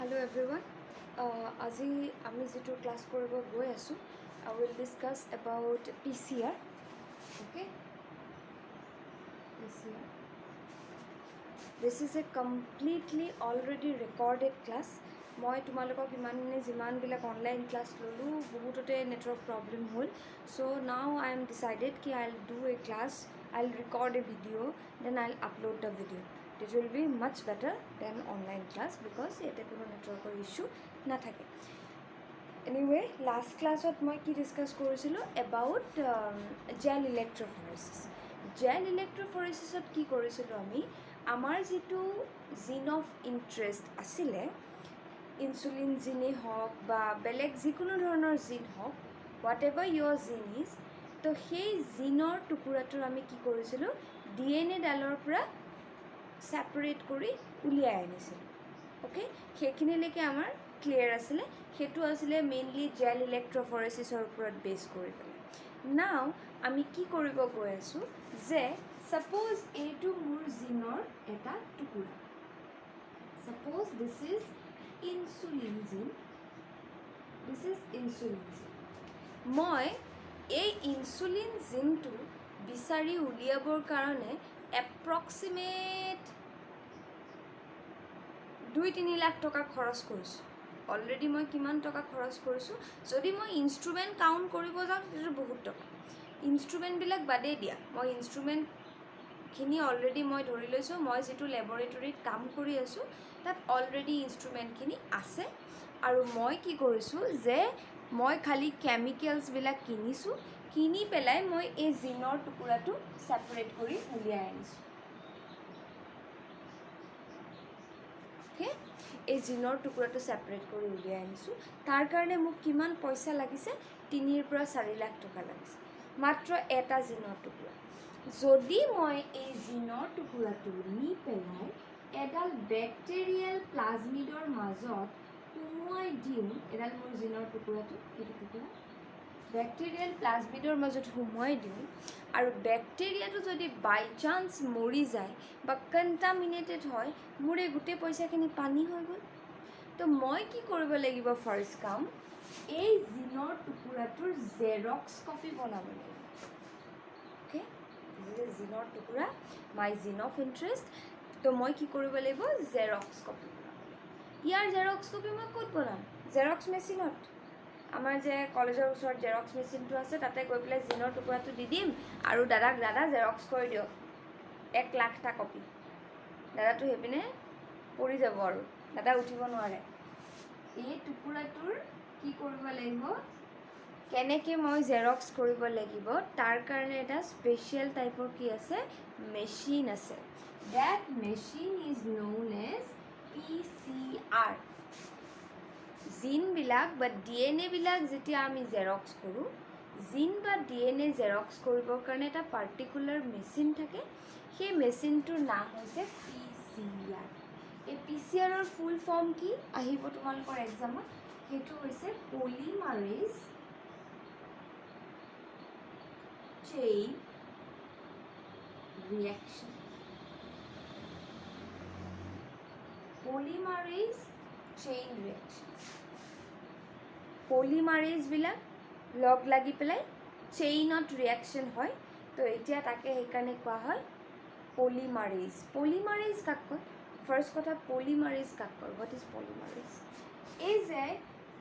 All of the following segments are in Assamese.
Hello everyone. আজি আমি যেটো ক্লাস কৰিব গৈ আছো, I will discuss about PCR. Okay? PCR. This is a completely already recorded class. মই তোমালোকক যিমান বিলাক অনলাইন ক্লাস ললো বহুততে নেটৱৰ্ক প্ৰবলেম হ'ল, so now I am decided ki I'll do a class, I'll record a video, then I'll upload the video. It will be much better than online class because ete kono network issue na thake. Anyway, last class ot moi ki discuss korisilo about gel electrophoresis. Gel electrophoresis ot ki korisilo ami amar jitu gene of interest asile, insulin gene hok ba beleg jikono dhoroner gene hok, whatever your gene is, to সেই জিনৰ টুকুৰাটোৰ আমি কি কৰিছিলো, DNA ডালৰ পৰা সেপাৰেট কৰি উলিয়াই আনিছিল. ওকে, সেইখিনিলৈকে আমাৰ ক্লিয়াৰ আছিলে. সেইটো আছিলে মেইনলি জেল ইলেক্ট্ৰফৰেচিছৰ ওপৰত বেছ কৰি পেলাই. নাও আমি কি কৰিব গৈ আছোঁ যে সাপোজ এইটো মোৰ জিনৰ এটা টুকুৰা. Suppose this is insulin gene, this is insulin gene. মই এই ইনচুলিন জিনটো বিচাৰি উলিয়াবৰ কাৰণে এপ্ৰক্সিমেট 2-3 লাখ টকা খৰচ কৰিছোঁ. অলৰেডি মই কিমান টকা খৰচ কৰিছোঁ যদি মই ইনষ্ট্ৰুমেণ্ট কাউণ্ট কৰিব যাওঁ তেতিয়া বহুত টকা. ইনষ্ট্ৰুমেণ্টবিলাক বাদেই দিয়া, মই ইনষ্ট্ৰুমেণ্টখিনি অলৰেডি মই ধৰি লৈছোঁ. মই যিটো লেবৰেটৰীত কাম কৰি আছোঁ তাত অলৰেডি ইনষ্ট্ৰুমেণ্টখিনি আছে, আৰু মই কি কৰিছোঁ যে মই খালি কেমিকেলছবিলাক কিনিছোঁ, কিনি পেলাই মই এই জিনৰ টুকুৰাটো সেপাৰেট কৰি উলিয়াই আনিছোঁ. অ'কে, এই জিনৰ টুকুৰাটো সেপাৰেট কৰি উলিয়াই আনিছোঁ. তাৰ কাৰণে মোক কিমান পইচা লাগিছে, 3 পৰা 4 লাখ টকা লাগিছে মাত্ৰ এটা জিনৰ টুকুৰা. যদি মই এই জিনৰ টুকুৰাটো নি পেলাই এডাল বেক্টেৰিয়েল প্লাজমিডৰ মাজত সুমুৱাই দিওঁ, এডাল মোৰ জিনৰ টুকুৰাটো, এইটো টুকুৰা বেক্টেৰিয়েল প্লাজমিডৰ মাজত সুমুৱাই দিওঁ, আৰু বেক্টেৰিয়াটো যদি বাই চান্স মৰি যায় বা কণ্টামিনেটেড হয়, মোৰ এই গোটেই পইচাখিনি পানী হৈ গ'ল. তো মই কি কৰিব লাগিব, ফাৰ্ষ্ট কাম এই জিনৰ টুকুৰাটোৰ জেৰক্স কপি বনাব লাগিব. অ'কে, জিনৰ টুকুৰা, মাই জিন অফ ইণ্টাৰেষ্ট. তো মই কি কৰিব লাগিব, জেৰক্স কপি বনাব লাগিব. ইয়াৰ জেৰক্স কপি মই ক'ত বনাম, জেৰক্স মেচিনত. আমাৰ যে কলেজৰ ওচৰত জেৰক্স মেচিনটো আছে, তাতে গৈ পেলাই জিনৰ টুকুৰাটো দি দিম আৰু দাদা জেৰক্স কৰি দিয়ক 1 লাখটা কপি. দাদাটো সেইপিনে পৰি যাব আৰু দাদা উঠিব নোৱাৰে. এই টুকুৰাটোৰ কি কৰিব লাগিব, কেনেকৈ মই জেৰক্স কৰিব লাগিব, তাৰ কাৰণে এটা স্পেচিয়েল টাইপৰ কি আছে, মেচিন আছে. That machine is known as PCR. জিনবিলাক বা DNA বিলাক যেতিয়া আমি জেৰক্স কৰোঁ, জিন বা DNA জেৰক্স কৰিবৰ কাৰণে এটা পাৰ্টিকুলাৰ মেচিন থাকে. সেই মেচিনটোৰ নাম হৈছে PCR. এই PCRৰ ফুল ফৰ্ম কি আহিব তোমালোকৰ এক্সামত, সেইটো হৈছে polymerase chain reaction. Polymerase chain reaction. পলিমাৰেজবিলাক লগ লাগি পেলাই চেইনত ৰিয়েকশ্যন হয়. তো এতিয়া তাকে সেইকাৰণে কোৱা হয় পলিমাৰেজ. পলিমাৰেজ কাক কয়, ফাৰ্ষ্ট কথা পলিমাৰেজ কাক কয়, হোৱাট ইজ পলিমাৰেজ? এই যে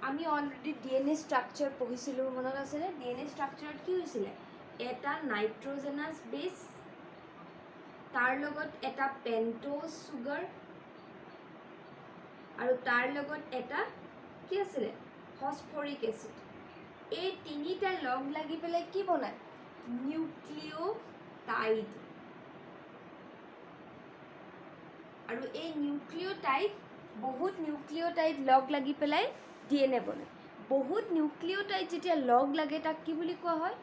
আমি অলৰেডি DNA ষ্ট্ৰাকচাৰ পঢ়িছিলোঁ, মনত আছেনে? DNA ষ্ট্ৰাকচাৰত কি হৈছিলে, এটা নাইট্ৰজেনাছ বেছ, তাৰ লগত এটা পেণ্টোজ চুগাৰ, আৰু তাৰ লগত এটা কি আছিলে, ফছফৰিক এচিড. এই তিনিটা লগ লাগি পেলাই কি বনায়, নিউক্লিঅ'টাইড. আৰু এই নিউক্লিঅ'টাইড, বহুত নিউক্লিঅ'টাইড লগ লাগি পেলাই DNA বনায়. বহুত নিউক্লিঅ'টাইড যেতিয়া লগ লাগে তাক কি বুলি কোৱা হয়,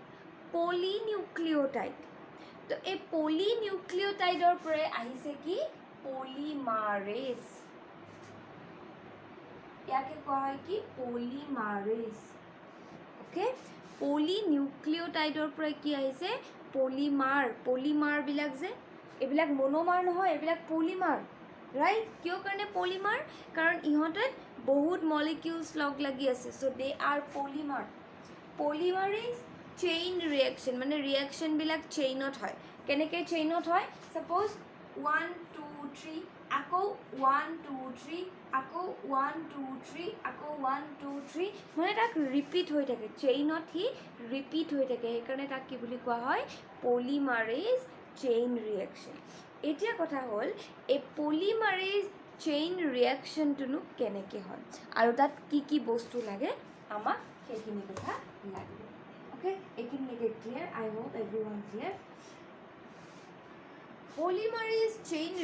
পলিনিউক্লিঅ'টাইড. তো এই পলিনিউক্লিঅ'টাইডৰ পৰাই আহিছে কি, পলিমাৰেজ. ইয়াকে কোৱা হয় কি, পলিমাৰেজ. অ'কে, পলিনিউক্লিঅ'টাইডৰ পৰা কি আহিছে, পলিমাৰ. পলিমাৰবিলাক যে এইবিলাক মনোমাৰ নহয়, এইবিলাক পলিমাৰ. ৰাইট কিয় কাৰণে পলিমাৰ কাৰণ ইহঁতে বহুত মলিকিউলছ লগ লাগি আছে so' they are polymer polymerase chain reaction মানে ৰিয়েকশ্যনবিলাক চেইনত হয় কেনেকৈ চেইনত হয় ছাপ'জ 1 2 3 আকৌ 1 2 3 আকৌ 1 2 3 আকৌ 1 2 3 মানে তাক ৰিপিট হৈ থাকে চেইনত সি ৰিপিট হৈ থাকে সেইকাৰণে তাক কি বুলি কোৱা হয় পলিমাৰেজ চেইন ৰিয়েকশ্যন এতিয়া কথা হ'ল এই পলিমাৰেজ চেইন ৰিয়েকশ্যনটোনো কেনেকৈ হয় আৰু তাত কি কি বস্তু লাগে আমাক সেইখিনি কথা লাগিব অ'কে এইখিনিলৈকে clear I hope everyone clear polymerase chain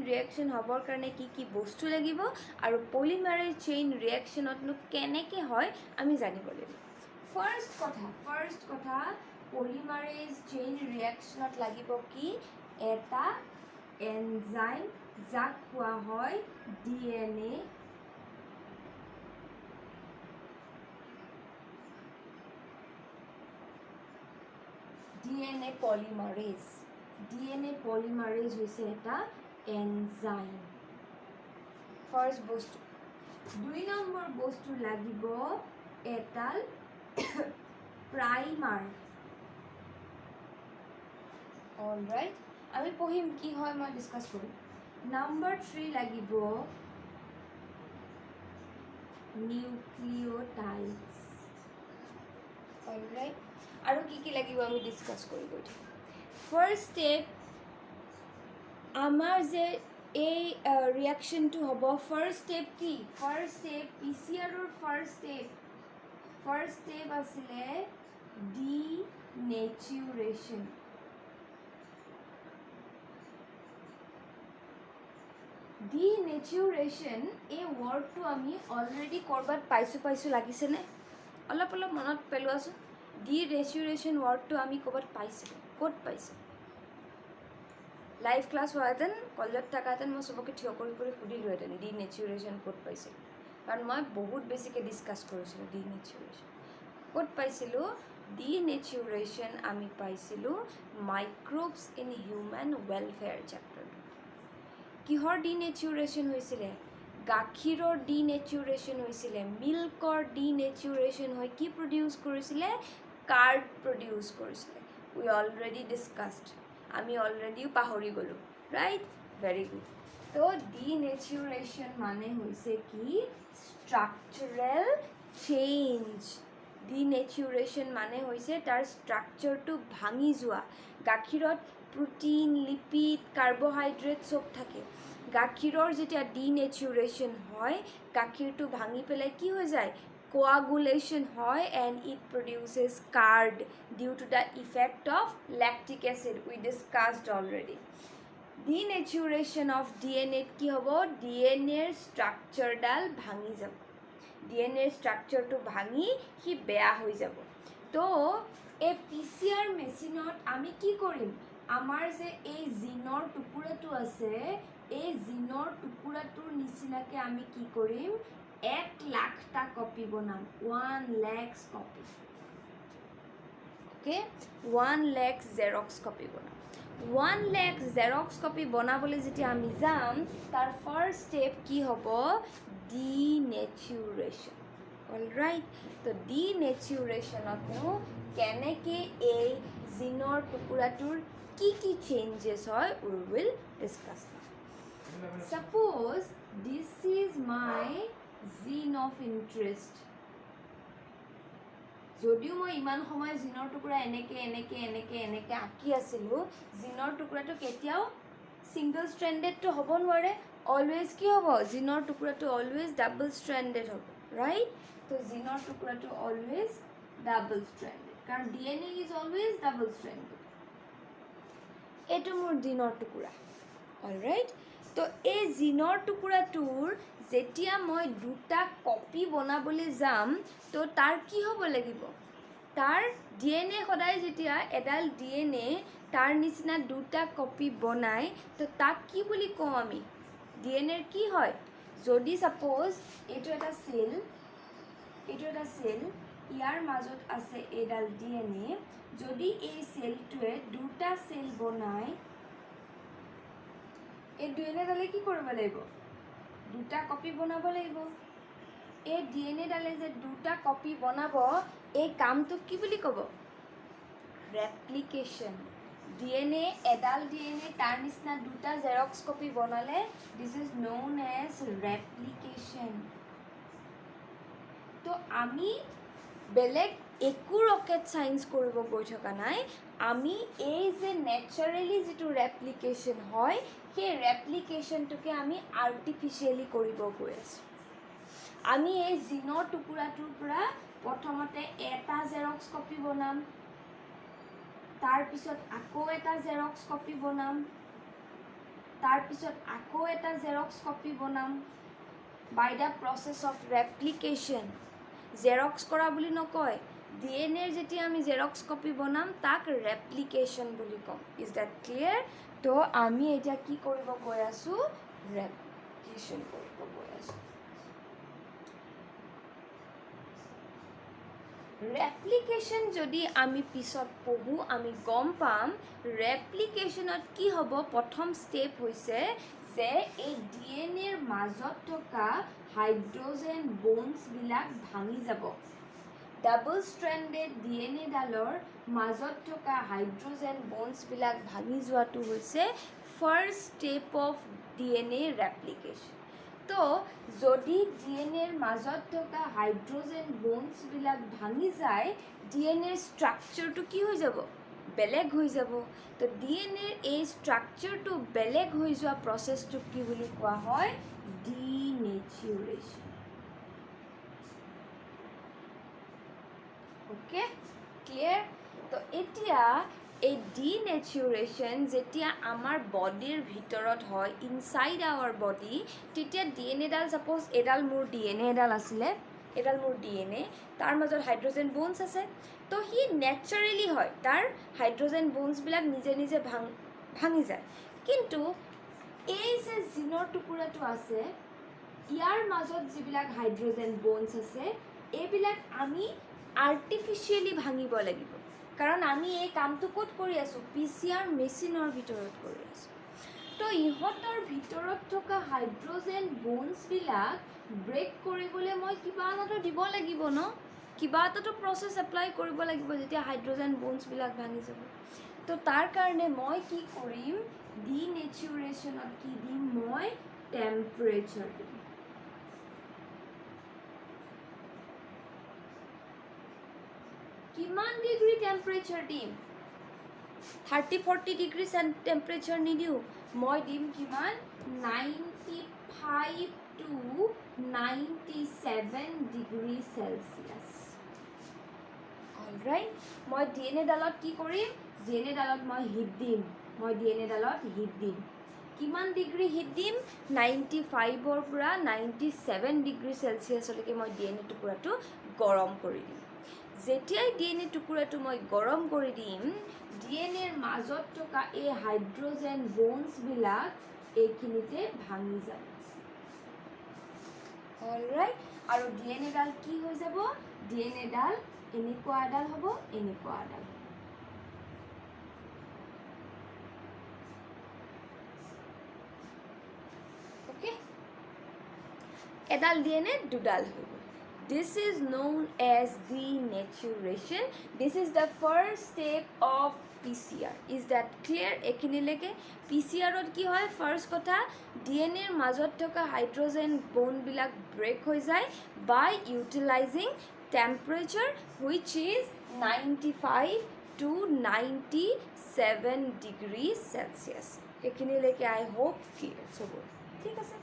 reaction হ'বৰ কাৰণে কি কি বস্তু লাগিব আৰু পলিমাৰেজ চেইন ৰিয়েকশ্যনতনো কেনেকৈ হয় আমি জানিব লাগিব ফাৰ্ষ্ট কথা পলিমাৰেজ চেইন ৰিয়েকশ্যনত লাগিব কি এটা এনজাইম যাক কোৱা হয় DNA পলিমাৰেজ হৈছে এটা এনজাইম ফাৰ্ষ্ট বস্তু 2 নম্বৰ বস্তু লাগিব এডাল প্ৰাইমাৰ অলৰাইট আমি পঢ়িম কি হয় মই ডিছকাছ কৰিম নম্বৰ 3 লাগিব নিউক্লিঅ'টাইডছ অলৰাইট আৰু কি লাগিব আমি ডিছকাছ কৰি গৈ থাকিম ফাৰ্ষ্ট ষ্টেপ আমাৰ যে এই ৰিয়েকশ্যনটো হ'ব ফাৰ্ষ্ট ষ্টেপ কি PCRৰ ফাৰ্ষ্ট ষ্টেপ আছিলে ডিনেচাৰেশ্যন এই ৱৰ্ডটো আমি অলৰেডি ক'ৰবাত পাইছোঁ লাগিছেনে অলপ মনত পেলোৱাচোন ডিনেচাৰেশ্যন ৱৰ্ডটো আমি ক'ৰবাত পাইছিলোঁ ক'ত পাইছোঁ লাইভ ক্লাছ হোৱাহেঁতেন কলেজত থকাহেঁতেন মই চবকে থিয় কৰি সুধিলোহেঁতেন ডিনেচাৰেশ্যন ক'ত পাইছিলোঁ কাৰণ মই বহুত বেছিকৈ ডিছকাছ কৰিছিলোঁ ডিনেচাৰেশ্যন ক'ত পাইছিলোঁ ডিনেচাৰেশ্যন আমি পাইছিলোঁ মাইক্ৰ'বছ ইন হিউমেন ৱেলফেয়াৰ চেপ্টাৰটো কিহৰ ডিনেচাৰেশ্যন হৈছিলে গাখীৰৰ ডিনেচাৰেশ্যন হৈছিলে মিল্কৰ ডিনেচাৰেশ্যন হৈ কি প্ৰডিউচ কৰিছিলে কাৰ্ড প্ৰডিউচ কৰিছিলে উই অলৰেডি ডিছকাছড আমি অলৰেডিও পাহৰি গ'লোঁ ৰাইট ভেৰি গুড তো ডিনেচাৰেশ্যন মানে হৈছে কি ষ্ট্ৰাকচাৰেল চেঞ্জ ডিনেচাৰেশ্যন মানে হৈছে তাৰ ষ্ট্ৰাকচাৰটো ভাঙি যোৱা গাখীৰত প্ৰটিন লিপিড কাৰ্বহাইড্ৰেট চব থাকে গাখীৰৰ যেতিয়া ডিনেচাৰেশ্যন হয় গাখীৰটো ভাঙি পেলাই কি হৈ যায় coagulation হয় and it produces card due to the effect of lactic acid we discussed already denaturation of DNA কি হ'ব DNA ৰ ষ্ট্ৰাকচাৰডাল ভাঙি যাব DNA ৰ ষ্ট্ৰাকচাৰটো ভাঙি সি বেয়া হৈ যাব তো এই PCR মেচিনত আমি কি কৰিম আমাৰ যে এই জিনৰ টুকুৰাটো আছে এই জিনৰ টুকুৰাটোৰ নিচিনাকৈ আমি কি কৰিম 1,00,000টা কপি বনাম 1 lakhs copy okay 1 lakhs Xerox copy বনাম 1 lakhs জেৰক্স কপি বনাবলৈ যেতিয়া আমি যাম তাৰ ফাৰ্ষ্ট ষ্টেপ কি হ'ব ডিনেচাৰেশ্যন অলৰাইট তো ডিনেচাৰেশ্যনতনো কেনেকৈ এই জিনৰ টুকুৰাটোৰ কি চেঞ্জেছ হয় we will discuss suppose this is my gene of interest যদিও মই ইমান সময় জিনৰ টুকুৰা এনেকৈ আঁকি আছিলোঁ জিনৰ টুকুৰাটো কেতিয়াও ছিংগল ষ্ট্ৰেণ্ডেডটো হ'ব নোৱাৰে অলৱেজ কি হ'ব জিনৰ টুকুৰাটো অলৱেজ ডাবল ষ্ট্ৰেণ্ডেড হ'ব ৰাইট তো জিনৰ টুকুৰাটো অলৱেজ ডাবল ষ্ট্ৰেণ্ডেড কাৰণ DNA ইজ অলৱেজ ডাবল ষ্ট্ৰেণ্ডেড এইটো মোৰ জিনৰ টুকুৰা অলৰাইট তো এই জিনৰ টুকুৰাটোৰ যেতিয়া মই দুটা কপি বনাবলৈ যাম তো তাৰ কি হ'ব লাগিব তাৰ DNA সদায় যেতিয়া এডাল DNA তাৰ নিচিনা দুটা কপি বনায় তো তাক কি বুলি কওঁ আমি DNA কি হয় যদি সাপোজ এইটো এটা সেল ইয়াৰ মাজত আছে এডাল DNA যদি এই সেলটোৱে দুটা সেল বনায় এই DNA ডালে কি কৰিব লাগিব দুটা কপি বনাব লাগিব এই DNA ডালে যে দুটা কপি বনাব এই কামটো কি বুলি ক'ব ৰেপ্লিকেশ্যন DNA এডাল DNA তাৰ নিচিনা দুটা জেৰক্স কপি বনালে this is known as replication তো আমি বেলেগ একো ৰকেট সায়েন্স কৰিব গৈ থকা নাই আমি এই যে নেচাৰেলি যেটো ৰেপ্লিকেশ্যন হয় সেই ৰেপ্লিকেশ্যনটোকে আমি আৰ্টিফিচিয়েলি কৰিব গৈ আছোঁ আমি এই জিনৰ টুকুৰাটোৰ পৰা প্ৰথমতে এটা জেৰক্স কপি বনাম তাৰ পিছত আকৌ এটা জেৰক্স কপি বনাম তাৰ পিছত আকৌ এটা জেৰক্স কপি বনাম বাই দ্য প্ৰসেছ অফ ৰেপ্লিকেশ্যন জেৰক্স কৰা বুলি নকয় DNA যেতিয়া আমি জেৰক্স কপি বনাম তাক ৰেপ্লিকেশ্যন বুলি কম ইজ দ্যাট ক্লিয়াৰ তো আমি এতিয়া কি কৰিব গৈ আছোঁ ৰেপ্লিকেশ্যন কৰিব গৈ আছোঁ ৰেপ্লিকেশ্যন যদি আমি পিছত পঢ়ো আমি গম পাম ৰেপ্লিকেশ্যনত কি হ'ব প্ৰথম ষ্টেপ হৈছে যে এই DNAৰ মাজত থকা হাইড্ৰোজেন বন্ডছবিলাক ভাঙি যাব ডাবল ষ্ট্ৰেণ্ডেড DNA ডালৰ মাজত থকা হাইড্ৰোজেন বন্ডছবিলাক ভাঙি যোৱাটো হৈছে first step of DNA replication তো যদি DNAৰ মাজত থকা হাইড্ৰোজেন বন্ডছবিলাক ভাঙি যায় DNAৰ ষ্ট্ৰাকচাৰটো কি হৈ যাব বেলেগ হৈ যাব তো DNAৰ এই ষ্ট্ৰাকচাৰটো বেলেগ হৈ যোৱা প্ৰচেছটো কি বুলি কোৱা হয় ডিনেচাৰেশ্যন ওকে ক্লিয়াৰ তো এতিয়া এই ডিনেচাৰেশ্যন যেতিয়া আমাৰ বডিৰ ভিতৰত হয় ইনসাইড আৱাৰ বডি তেতিয়া DNA ডাল সাপোজ এডাল মোৰ DNA ডাল আছিলে এডাল মোৰ DNA তাৰ মাজত হাইড্ৰোজেন বন্ডছ আছে তো হি নেচাৰেলি হয় তাৰ হাইড্ৰোজেন বন্ডছবিলাক নিজে নিজে ভাঙি যায় কিন্তু এই যে জিনৰ টুকুৰাটো আছে ইয়াৰ মাজত যিবিলাক হাইড্ৰোজেন বন্ডছ আছে এইবিলাক আমি আৰ্টিফিচিয়েলি ভাঙিব লাগিব কাৰণ আমি এই কামটো ক'ত কৰি আছোঁ PCR মেচিনৰ ভিতৰত কৰি আছোঁ তো ইহঁতৰ ভিতৰত থকা হাইড্ৰোজেন বন্ডছবিলাক ব্ৰেক কৰিবলৈ মই কিবা এটাতো দিব লাগিব ন কিবা এটাতো প্ৰচেছ এপ্লাই কৰিব লাগিব যেতিয়া হাইড্ৰোজেন বন্ডছবিলাক ভাঙি যাব তো তাৰ কাৰণে মই কি কৰিম ডিনেচাৰেশ্যনত কি দিম মই টেম্পাৰেচাৰ দিম কিমান ডিগ্ৰী টেম্পাৰেচাৰ দিম 30-40 ডিগ্ৰী টেম্পাৰেচাৰ নিদিওঁ মই দিম কিমান 95 to 97 ডিগ্ৰী চেলচিয়াছ অলৰাইট মই DNA ডালত কি কৰিম DNA ডালত মই হিট দিম মই DNA ডালত হিট দিম কিমান ডিগ্ৰী হিট দিম 95ৰ পৰা 97 ডিগ্ৰী চেলচিয়াছলৈকে মই DNA টুকুৰাটো গৰম কৰি দিম যেতিয়াই DNA টুকুৰাটো মই গৰম কৰি দিম DNAৰ মাজত থকা এই হাইড্ৰোজেন বন্ডছবিলাক এইখিনিতে ভাঙি যাব অলৰাইট আৰু DNA ডাল কি হৈ যাব DNA ডাল এনেকুৱা এডাল হ'ব এনেকুৱা এডাল ওকে এডাল DNA দুডাল হৈ গ'ল This is known as denaturation. This is the first step of PCR. Is that clear? এখিনিলৈকে PCRত কি হয় ফাৰ্ষ্ট কথা DNAৰ মাজত থকা হাইড্ৰোজেন বন্ডবিলাক ব্ৰেক হৈ যায় by utilizing temperature which is 95 to 97 degrees Celsius. এখিনিলৈকে I hope clear হ'ব ঠিক আছে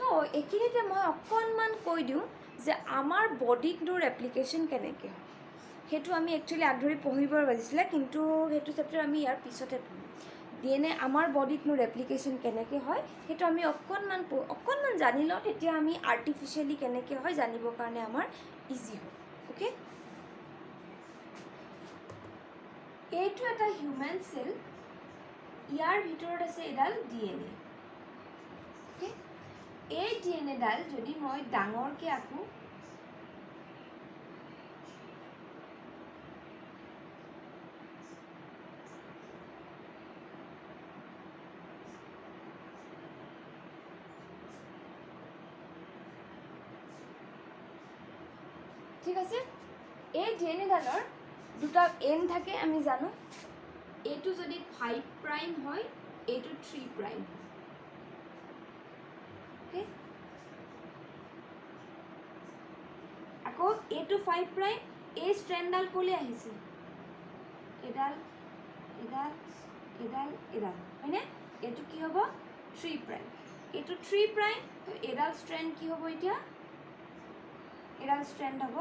তো এখিনিতে মই অকণমান কৈ দিওঁ যে আমাৰ বডিটোৰ এপ্লিকেশ্যন কেনেকৈ হয় সেইটো আমি একচুৱেলি আগধৰি পঢ়িব লাগিছিলে কিন্তু সেইটো চেপ্টাৰ আমি ইয়াৰ পিছতে পঢ়িম DNA আমাৰ বডিটোৰ এপ্লিকেশ্যন কেনেকৈ হয় সেইটো আমি অকণমান জানি লওঁ তেতিয়া আমি আৰ্টিফিচিয়েলি কেনেকৈ হয় জানিবৰ কাৰণে আমাৰ ইজি হয় ওকে এইটো এটা হিউমেন চেল ইয়াৰ ভিতৰত আছে এডাল DNA ওকে এই DNA ডাল যদি মই ডাঙৰকৈ আঁকো ঠিক আছে এই ডিএনএডালৰ দুটা এন থাকে আমি জানো এইটো যদি 5 প্ৰাইম হয় এইটো 3 প্ৰাইম ওকে আকৌ এইটো 5 প্ৰাইম এই ষ্ট্ৰেণ্ডডাল ক'লৈ আহিছে এডাল এডাল এডাল এডাল হয়নে এইটো কি হ'ব 3 প্ৰাইম এইটো 3 প্ৰাইম এডাল ষ্ট্ৰেণ্ড কি হ'ব এতিয়া এডাল ষ্ট্ৰেণ্ড হ'ব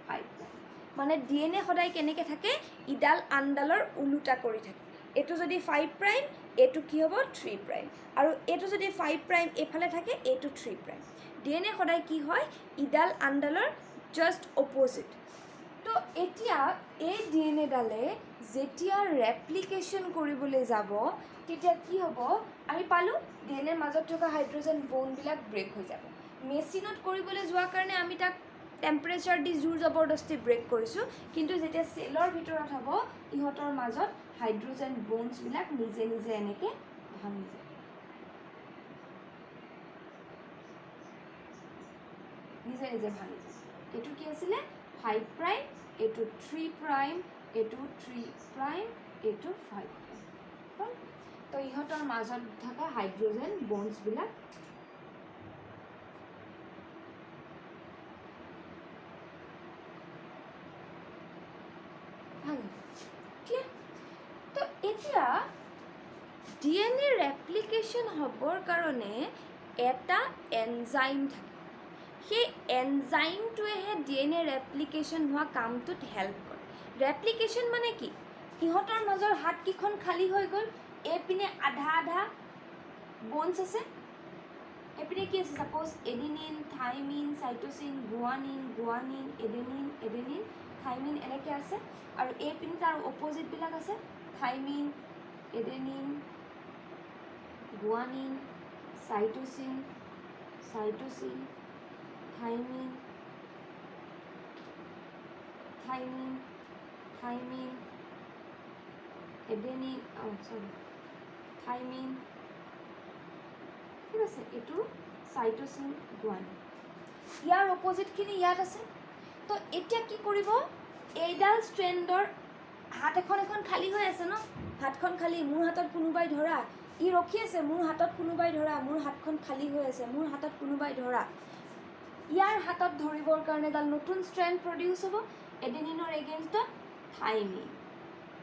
5 প্ৰাইম মানে ডিএনএ সদায় কেনেকৈ থাকে ইডাল আনডালৰ ওলোটা কৰি থাকে এইটো যদি 5 প্ৰাইম এইটো কি হ'ব 3 প্ৰাইম আৰু এইটো যদি 5 প্ৰাইম এফালে থাকে এইটো 3 প্ৰাইম ডিএনএ সদায় কি হয় ইডাল আনডালৰ জাষ্ট অপ'জিট তো এতিয়া এই ডিএনএডালে যেতিয়া ৰেপ্লিকেশ্যন কৰিবলৈ যাব তেতিয়া কি হ'ব আমি পালোঁ ডিএনএৰ মাজত থকা হাইড্ৰজেন ব'ণ্ডবিলাক ব্ৰেক হৈ যাব মেচিনত কৰিবলৈ যোৱাৰ কাৰণে আমি তাক টেম্পাৰেচাৰ দি জোৰ জবৰদস্তি ব্ৰেক কৰিছোঁ কিন্তু যেতিয়া চেলৰ ভিতৰত হ'ব ইহঁতৰ মাজত হাইড্ৰজেন ব'ণ্ডছবিলাক নিজে নিজে এনেকৈ ভাঙি যায় নিজে নিজে ভাঙি যায় এইটো কি আছিলে 5 প্ৰাইম এইটো 3 প্ৰাইম এইটো 3 প্ৰাইম এইটো 5 প্ৰাইম তো ইহঁতৰ মাজত থকা হাইড্ৰজেন ব'ণ্ডছবিলাক তো এতিয়া ডিএনএ ৰেপ্লিকেশ্যন হ'বৰ কাৰণে এটা এনজাইম থাকে সেই এনজাইমটোৱেহে ডিএনএ ৰেপ্লিকেশ্যন হোৱা কামটোত হেল্প কৰে ৰেপ্লিকেশ্যন মানে কি সিহঁতৰ মাজৰ হাতকেইখন খালী হৈ গ'ল এইপিনে আধা আধা ব'ণ্ডছ আছে এইপিনে কি আছে suppose adenine thymine cytosine guanine guanine adenine adenine thymine এনেকৈ আছে আৰু এইপিনে তাৰ অপ'জিটবিলাক আছে thymine adenine guanine cytosine cytosine thymine thymine thymine adenine sorry thymine ঠিক আছে এইটো চাইটোচিন গুৱানিন ইয়াৰ অপ'জিটখিনি ইয়াত আছে তো এতিয়া কি কৰিব এইডাল ষ্ট্ৰেণ্ডৰ হাত এখন এখন খালী হৈ আছে ন হাতখন খালী মোৰ হাতত কোনোবাই ধৰা ই ৰখি আছে মোৰ হাতত কোনোবাই ধৰা মোৰ হাতখন খালী হৈ আছে মোৰ হাতত কোনোবাই ধৰা ইয়াৰ হাতত ধৰিবৰ কাৰণে এডাল নতুন ষ্ট্ৰেণ্ড প্ৰডিউচ হ'ব এডেনিনৰ এগেইনষ্টত থাইমিন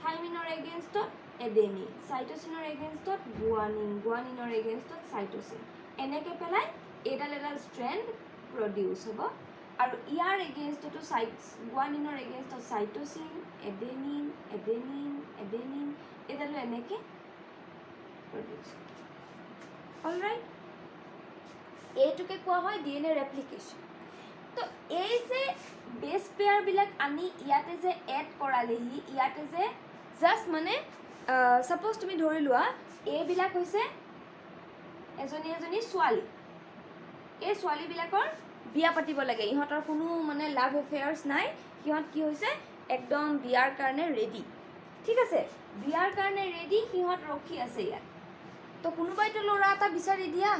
থাইমিনৰ এগেইনষ্টত এডেনিন চাইটোচিনৰ এগেইনষ্টত গুৱানিন গুৱানিনৰ এগেইনষ্টত চাইটোচিন এনেকৈ পেলাই এডাল এডাল ষ্ট্ৰেণ্ড প্ৰডিউচ হ'ব আৰু ইয়াৰ এগেইনষ্টতো গুৱানিনৰ এগেইনষ্টত চাইটোচিন এডেনিন এডেনিন এডেনিন এডালো এনেকৈ প্ৰডিউচ অলৰাইট এইটোকে কোৱা হয় ডিএনএ ৰেপ্লিকেশ্যন তো এই যে বেছ পেয়াৰবিলাক আনি ইয়াতে যে এড কৰালেহি ইয়াতে যে জাষ্ট মানে ছাপ'জ তুমি ধৰি লোৱা এইবিলাক হৈছে এজনী এজনী ছোৱালী এই ছোৱালীবিলাকৰ বিয়া পাতিব লাগে ইহঁতৰ কোনো মানে লাভ এফেয়াৰ্ছ নাই সিহঁত কি হৈছে একদম বিয়াৰ কাৰণে ৰেডি ঠিক আছে বিয়াৰ কাৰণে ৰেডি সিহঁত ৰখি আছে ইয়াত তো কোনোবাইতো ল'ৰা এটা বিচাৰি দিয়া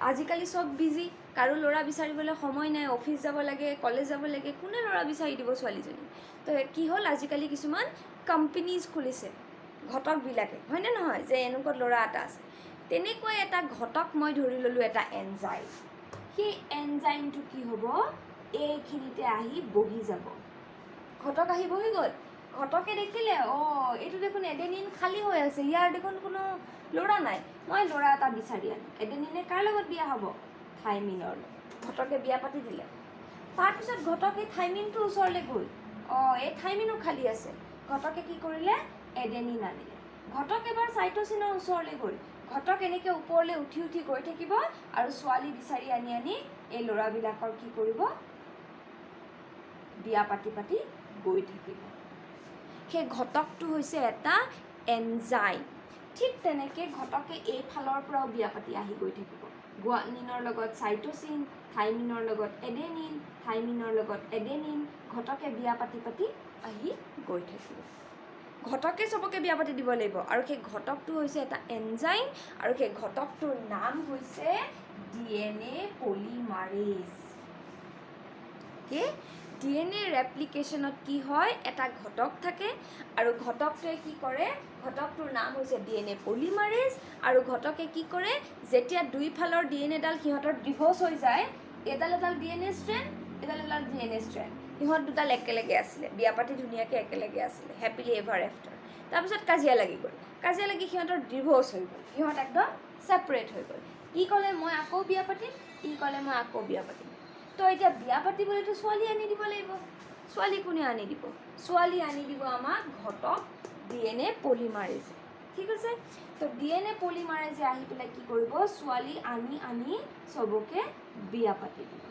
আজিকালি চব বিজি কাৰো ল'ৰা বিচাৰিবলৈ সময় নাই অফিচ যাব লাগে কলেজ যাব লাগে কোনে ল'ৰা বিচাৰি দিব ছোৱালীজনী তো কি হ'ল আজিকালি কিছুমান কোম্পেনীজ খুলিছে ঘটকবিলাকে হয়নে নহয় যে এনেকুৱা ল'ৰা এটা আছে তেনেকৈ এটা ঘটক মই ধৰি ল'লোঁ এটা এনজাইম সেই এনজাইমটো কি হ'ব এইখিনিতে আহি বহি যাব ঘটক আহি বহি গ'ল ঘটকে দেখিলে এইটো দেখোন এডেনিন খালী হৈ আছে ইয়াৰ দেখোন কোনো ল'ৰা নাই মই ল'ৰা এটা বিচাৰি আনো এডেনিনে কাৰ লগত বিয়া হ'ব থাইমিনৰ ঘটকে বিয়া পাতি দিলে তাৰপিছত ঘটকে থাইমিনটোৰ ওচৰলৈ গ'ল এই থাইমিনো খালী আছে ঘটকে কি কৰিলে এডেনিন আনিলে ঘটক এবাৰ চাইটোচিনৰ ওচৰলৈ গ'ল ঘটক এনেকৈ ওপৰলৈ উঠি উঠি গৈ থাকিব আৰু ছোৱালী বিচাৰি আনি আনি এই ল'ৰাবিলাকৰ কি কৰিব বিয়া পাতি পাতি গৈ থাকিব সেই ঘটকটো হৈছে এটা এনজাইম ঠিক তেনেকৈ ঘটকে এইফালৰ পৰাও বিয়া পাতি আহি গৈ থাকিব গুৱানিনৰ লগত চাইটোচিন থাইমিনৰ লগত এডেনিন থাইমিনৰ লগত এডেনিন ঘটকে বিয়া পাতি পাতি আহি গৈ থাকিব ঘটকে চবকে বিয়া পাতি দিব লাগিব আৰু সেই ঘটকটো হৈছে এটা এনজাইম আৰু সেই ঘটকটোৰ নাম হৈছে ডিএনএ পলিমাৰেজ DNA ৰেপ্লিকেশ্যনত কি হয়, এটা ঘটক থাকে আৰু ঘটকটোৱে কি কৰে, ঘটকটোৰ নাম হৈছে DNA পলিমাৰেজ। আৰু ঘটকে কি কৰে, যেতিয়া দুইফালৰ DNAডাল সিহঁতৰ ডিভ'ৰ্চ হৈ যায়, এডাল DNA ষ্ট্ৰেণ্ড, এডাল DNA ষ্ট্ৰেণ্ড, সিহঁত দুডাল একেলগে আছিলে, বিয়া পাতি ধুনীয়াকৈ একেলগে আছিলে, হেপিলি এভাৰ এফটাৰ। তাৰপিছত কাজিয়া লাগি গ'ল, কাজিয়া লাগি সিহঁতৰ ডিভ'ৰ্চ হৈ গ'ল, সিহঁত একদম ছেপাৰেট হৈ গ'ল। ই ক'লে মই আকৌ বিয়া পাতিম, ই ক'লে মই আকৌ বিয়া পাতিম। তো এতিয়া বিয়া পাতিবলৈতো ছোৱালী আনি দিব লাগিব। ছোৱালী কোনে আনি দিব? ছোৱালী আনি দিব আমাক ঘটক DNA পলিমাৰেজে। ঠিক আছে? তো DNA পলিমাৰেজে আহি পেলাই কি কৰিব, ছোৱালী আনি চবকে বিয়া পাতি দিব।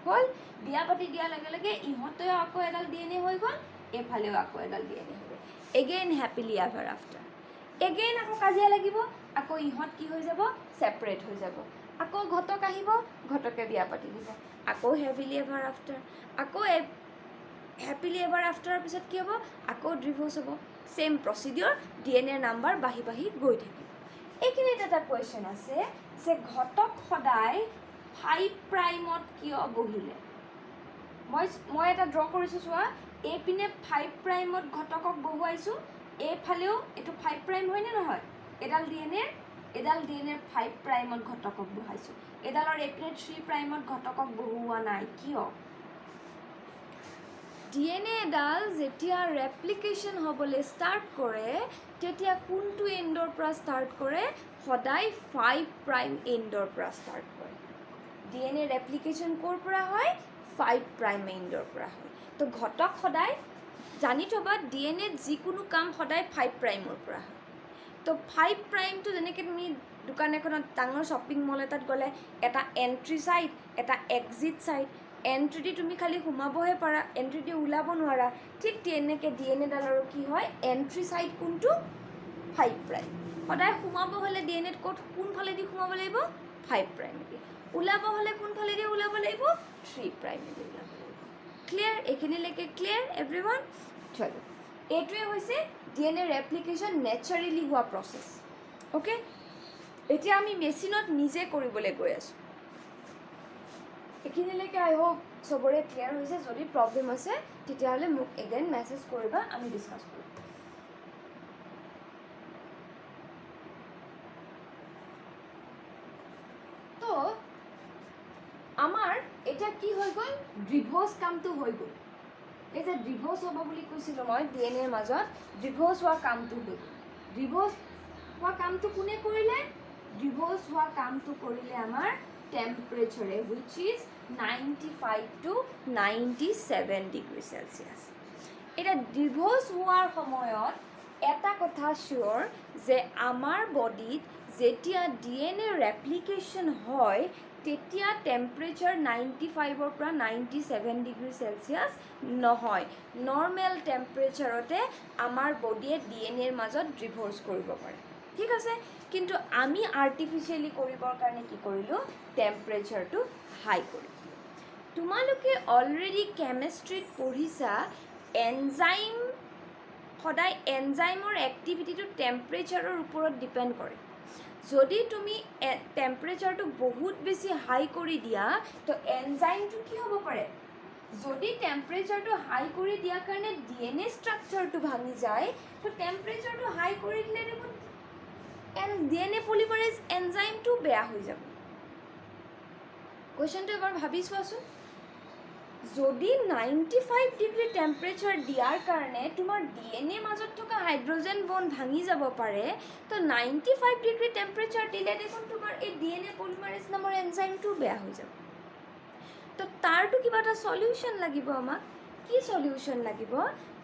হ'ল, বিয়া পাতি দিয়াৰ লগে লগে ইহঁতেও আকৌ এডাল DNA হৈ গ'ল, এইফালেও আকৌ এডাল DNA হৈ গ'ল। Again happily ever after. Again আকৌ কাজিয়া লাগিব, আকৌ ইহঁত কি হৈ যাব, ছেপাৰেট হৈ যাব। আকৌ ঘটক আহিব, ঘটকে বিয়া পাতি দিব, আকৌ হেপিলি এভাৰ আফটাৰ। আকৌ হেপিলি এভাৰ আফটাৰৰ পিছত কি হ'ব, আকৌ ডিভ'ৰ্চ হ'ব। ছেম প্ৰচিডিঅ'ৰ, DNA নাম্বাৰ বাঢ়ি বাঢ়ি গৈ থাকিব। এইখিনিত এটা কুৱেশ্যন আছে যে ঘটক সদায় 5 প্ৰাইমত কিয় বহিলে? মই এটা ড্ৰ কৰিছোঁ চোৱা, এইপিনে 5 প্ৰাইমত ঘটকক বহুৱাইছোঁ, এইফালেও এইটো 5 প্ৰাইম হয়নে নহয়? এডাল DNA 5 প্ৰাইমত ঘটকক বহাইছোঁ, এডালৰ এইপিনে 3 প্ৰাইমত ঘটকক বহুওৱা নাই, কিয়? DNA এডাল যেতিয়া ৰেপ্লিকেশ্যন হ'বলৈ ষ্টাৰ্ট কৰে, তেতিয়া কোনটো এণ্ডৰ পৰা ষ্টাৰ্ট কৰে? সদায় 5 প্ৰাইম এণ্ডৰ পৰা ষ্টাৰ্ট কৰে। DNA ৰেপ্লিকেশ্যন ক'ৰ পৰা হয়? 5 প্ৰাইম এণ্ডৰ পৰা হয়। তো ঘটক সদায় জানি থ'বা, DNAত যিকোনো কাম সদায় 5 প্ৰাইমৰ পৰা হয়। তো 5 প্ৰাইমটো যেনেকৈ তুমি দোকান এখনত ডাঙৰ শ্বপিং মল এটাত গ'লে এটা এণ্ট্ৰি ছাইড, এটা এক্সিট ছাইড, এণ্ট্ৰি দি তুমি খালি সোমাবহে পাৰা, এণ্ট্ৰি দি ওলাব নোৱাৰা। ঠিক তেনেকৈ DNAডালৰো কি হয়, এণ্ট্ৰি ছাইড কোনটো? 5 প্ৰাইম। সদায় সোমাব হ'লে DNAত কোনফালেদি সোমাব লাগিব? 5 প্ৰাইমেদি। ওলাব হ'লে কোনফালেদি ওলাব লাগিব? 3 প্ৰাইমেদি ওলাব লাগিব। ক্লিয়াৰ? এইখিনিলৈকে ক্লিয়াৰ এভৰিৱান? চলো, এইটোৱে হৈছে DNA ৰেপ্লিকেশ্যন নেচাৰেলি হোৱা প্ৰচেছ। অ'কে, এতিয়া আমি মেচিনত নিজে কৰিবলৈ গৈ আছোঁ। এইখিনিলৈকে আই হোপ চবৰে ক্লিয়াৰ হৈছে। যদি প্ৰব্লেম আছে তেতিয়াহ'লে মোক এগেইন মেছেজ কৰিবা, আমি ডিছকাছ কৰিম। তো আমাৰ এতিয়া কি হৈ গ'ল, ডিভ'ৰ্চ কামটো হৈ গ'ল। এই যে ডিভ'ৰ্চ হ'ব বুলি কৈছিলোঁ মই, DNAৰ মাজত ডিভ'ৰ্চ হোৱা কামটো হৈ গ'ল। ডিভ'ৰ্চ হোৱা কামটো কোনে কৰিলে? ডিভ'ৰ্চ হোৱা কামটো কৰিলে আমাৰ টেম্পাৰেচাৰে, which is 95 to 97 degree Celsius. এতিয়া ডিভ'ৰ্চ হোৱাৰ সময়ত এটা কথা চিয়'ৰ যে আমাৰ বডিত যেতিয়া DNA ৰেপ্লিকেশ্যন হয়, তেতিয়া টেম্পাৰেচাৰ 95ৰ পৰা 97 ডিগ্ৰী চেলচিয়াছ নহয়। নৰ্মেল টেম্পাৰেচাৰতে আমাৰ বডিয়ে DNAৰ মাজত ডিভ'ৰ্চ কৰিব পাৰে। ঠিক আছে? কিন্তু আমি আৰ্টিফিচিয়েলি কৰিবৰ কাৰণে কি কৰিলোঁ, টেম্পাৰেচাৰটো হাই কৰি দিলোঁ। তোমালোকে অলৰেডি কেমেষ্ট্ৰিত পঢ়িছা, এনজাইম সদায় এনজাইমৰ এক্টিভিটিটো টেম্পাৰেচাৰৰ ওপৰত ডিপেণ্ড কৰে। যদি তুমি টেম্পাৰেচাৰটো বহুত বেছি হাই কৰি দিয়া, তো এনজাইমটো কি হ'ব পাৰে? যদি টেম্পাৰেচাৰটো হাই কৰি দিয়াৰ কাৰণে DNA ষ্ট্ৰাকচাৰটো ভাঙি যায়, তো টেম্পাৰেচাৰটো হাই কৰি দিলে দেখোন DNA পলিমাৰেজ এনজাইমটো বেয়া হৈ যাব। কুৱেশ্যনটো এবাৰ ভাবি চোৱাচোন। যদি 95 ডিগ্ৰী টেম্পাৰেচাৰ দিয়াৰ কাৰণে তোমাৰ DNA মাজত থকা হাইড্ৰজেন বণ্ড ভাঙি যাব পাৰে, তো 95 ডিগ্ৰী টেম্পাৰেচাৰ দিলে দেখোন তোমাৰ এই DNA পলিমাৰেজ নামৰ এনজাইমটোও বেয়া হৈ যাব। তো তাৰতো কিবা এটা সলিউশ্যন লাগিব আমাক। কি সলিউশ্যন লাগিব?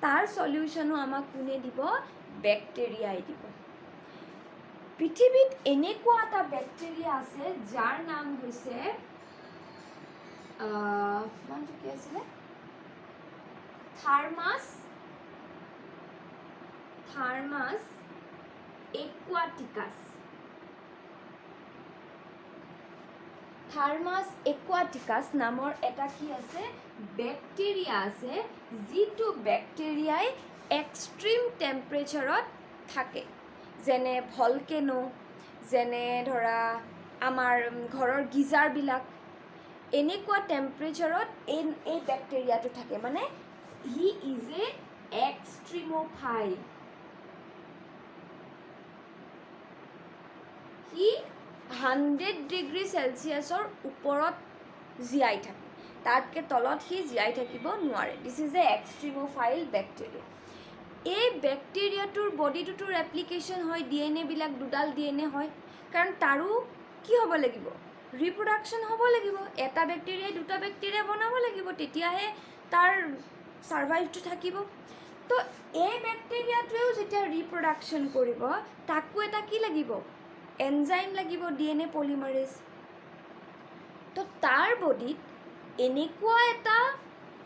তাৰ সলিউশ্যনো আমাক কোনে দিব? বেক্টেৰিয়াই দিব। পৃথিৱীত এনেকুৱা এটা বেক্টেৰিয়া আছে যাৰ নাম হৈছে নামটো কি আছিলে? থাৰ্মাছ একুৱাটিকাছ। থাৰ্মাছ একুৱাটিকাছ নামৰ এটা কি আছে? বেক্টেৰিয়া আছে, যিটো বেক্টেৰিয়াই এক্সট্ৰিম টেম্পাৰেচাৰত থাকে। যেনে ভলকেনো, যেনে ধৰা আমাৰ ঘৰৰ গিজাৰবিলাক, এনেকুৱা টেম্পাৰেচাৰত এই বেক্টেৰিয়াটো থাকে মানে he is a এক্সট্ৰিমোফাইল C 100 degree চেলচিয়াছৰ ওপৰত জীয়াই থাকে তাতকৈ তলত সি জীয়াই থাকিব নোৱাৰে দিছ ইজ এ এক্সট্ৰিমোফাইল বেক্টেৰিয়া এই বেক্টেৰিয়াটোৰ বডিটোৰ এপ্লিকেশ্যন হয় DNA বিলাক দুডাল DNA হয় কাৰণ তাৰো কি হ'ব লাগিব ৰিপ্ৰডাকশ্যন হ'ব লাগিব এটা বেক্টেৰিয়াই দুটা বেক্টেৰিয়া বনাব লাগিব তেতিয়াহে তাৰ সাৰ্ভাইভটো থাকিব তো এই বেক্টেৰিয়াটোৱেও যেতিয়া ৰিপ্ৰডাকশ্যন কৰিব তাকো এটা কি লাগিব এনজাইম লাগিব DNA পলিমাৰেজ তো তাৰ বডিত এনেকুৱা এটা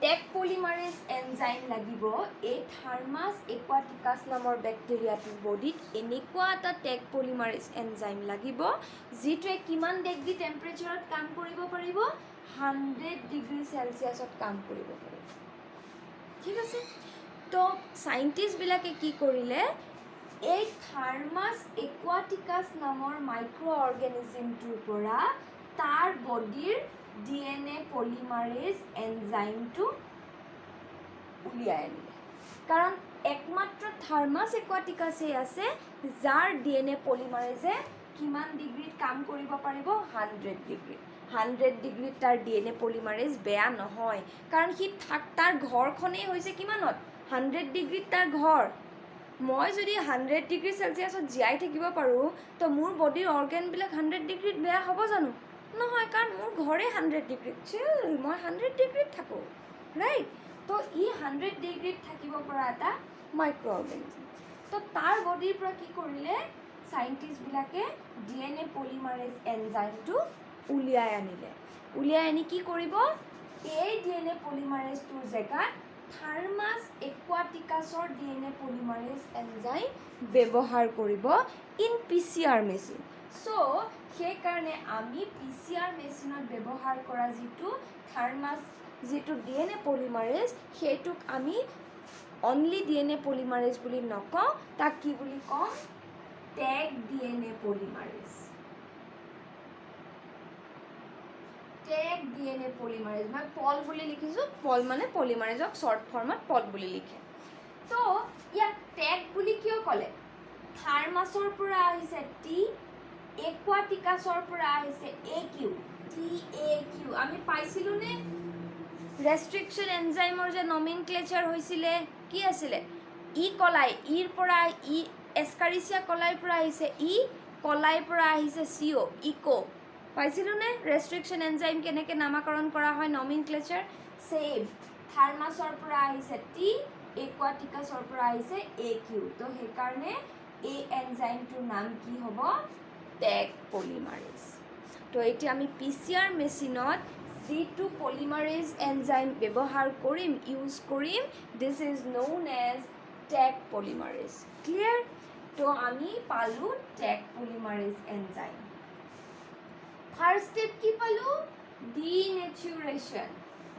টেক পলিমাৰেজ এনজাইম লাগিব এই থাৰ্মাছ একুৱাটিকাছ নামৰ বেক্টেৰিয়াটোৰ বডিত এনেকুৱা এটা টেক পলিমাৰেজ এনজাইম লাগিব যিটোৱে কিমান ডিগ্ৰী টেম্পাৰেচাৰত কাম কৰিব পাৰিব 100 ডিগ্ৰী চেলচিয়াছত কাম কৰিব পাৰিব ঠিক আছে তো সাইণ্টিষ্টবিলাকে কি কৰিলে এই থাৰ্মাছ একুৱাটিকাছ নামৰ মাইক্ৰ' অৰ্গেনিজমটোৰ পৰা তাৰ বডিৰ DNA পলিমাৰেজ এনজাইমটো উলিয়াই আনিলে কাৰণ একমাত্ৰ থাৰ্মাছ একুৱাটিকাছেই আছে যাৰ DNA পলিমাৰেজে কিমান ডিগ্ৰীত কাম কৰিব পাৰিব 100 ডিগ্ৰীত 100 ডিগ্ৰীত তাৰ DNA পলিমাৰেজ বেয়া নহয় কাৰণ সি তাৰ ঘৰখনেই হৈছে কিমানত 100 ডিগ্ৰীত তাৰ ঘৰ মই যদি 100 ডিগ্ৰী চেলচিয়াছত জীয়াই থাকিব পাৰোঁ তো মোৰ বডিৰ অৰ্গেনবিলাক 100 ডিগ্ৰীত বেয়া হ'ব জানো নহয় কাৰণ মোৰ ঘৰে 100 ডিগ্ৰীত চিল মই 100 ডিগ্ৰীত থাকোঁ ৰাইট তো ই 100 ডিগ্ৰীত থাকিব পৰা এটা মাইক্ৰ' অৰ্গেনিজম তো তাৰ বডিৰ পৰা কি কৰিলে সাইণ্টিষ্টবিলাকে DNA পলিমাৰেজ এনজাইমটো উলিয়াই আনিলে উলিয়াই আনি কি কৰিব এই DNA পলিমাৰেজটোৰ জেগাত থাৰ্মাছ একুৱাটিকাছৰ DNA পলিমাৰেজ এনজাইম ব্যৱহাৰ কৰিব ইন PCR মেচিন চ' সেইকাৰণে আমি PCR মেচিনত ব্যৱহাৰ কৰা যিটো থাৰ্মাছ যিটো DNA পলিমাৰেজ সেইটোক আমি অনলি DNA পলিমাৰেজ বুলি নকওঁ তাক কি বুলি কওঁ tag DNA polymerase tag DNA polymerase মই পল বুলি লিখিছোঁ পল মানে পলিমাৰেজক শ্বৰ্ট ফৰ্মত পল বুলি লিখে তো ইয়াক টেগ বুলি কিয় ক'লে থাৰ্মাছৰ পৰা আহিছে টি একুৱাটিকাছৰ পৰা আহিছে AQ TAQ আমি পাইছিলোঁনে ৰেষ্ট্ৰিকশ্যন এনজাইমৰ যে নমিনক্লেচাৰ হৈছিলে কি আছিলে ই কলাই ইৰ পৰা ই এস্কাৰিচিয়া কলাইৰ পৰা আহিছে ই কলাইৰ পৰা আহিছে CO ইকো পাইছিলোঁনে ৰেষ্ট্ৰিকশ্যন এনজাইম কেনেকৈ নামাকৰণ কৰা হয় নমিনক্লেচাৰ ছেম থাৰ্মাছৰ পৰা আহিছে টি একুৱাটিকাছৰ পৰা আহিছে AQ তো সেইকাৰণে এই এনজাইমটোৰ নাম কি হ'ব টেগ পলিমাৰেজ তো এতিয়া আমি PCR মেচিনত যিটো পলিমাৰেজ এনজাইম ব্যৱহাৰ কৰিম ইউজ কৰিম this is known as Taq polymerase clear তো আমি পালোঁ Taq polymerase enzyme first step কি পালোঁ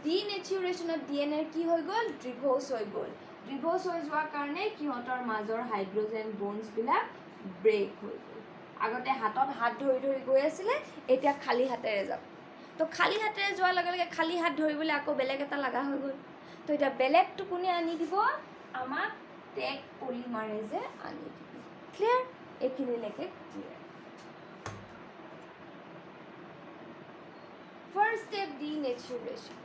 ডিনেচুৰেশ্যনত DNA কি হৈ গ'ল ডিভ'ৰ্চ হৈ গ'ল ডিভ'ৰ্চ হৈ যোৱাৰ কাৰণে সিহঁতৰ মাজৰ হাইড্ৰজেন বণ্ডছবিলাক ব্ৰেক হৈ গ'ল আগতে হাতত হাত ধৰি ধৰি গৈ আছিলে এতিয়া খালী হাতেৰে যাব তো খালী হাতেৰে যোৱাৰ লগে লগে খালী হাত ধৰিবলৈ আকৌ বেলেগ এটা লগা হৈ গ'ল তো এতিয়া বেলেগটো কোনে আনি দিব আমাক টেগ পলিমাৰেজে আনি দিব ক্লিয়াৰ এইখিনিলৈকে clear first step denaturation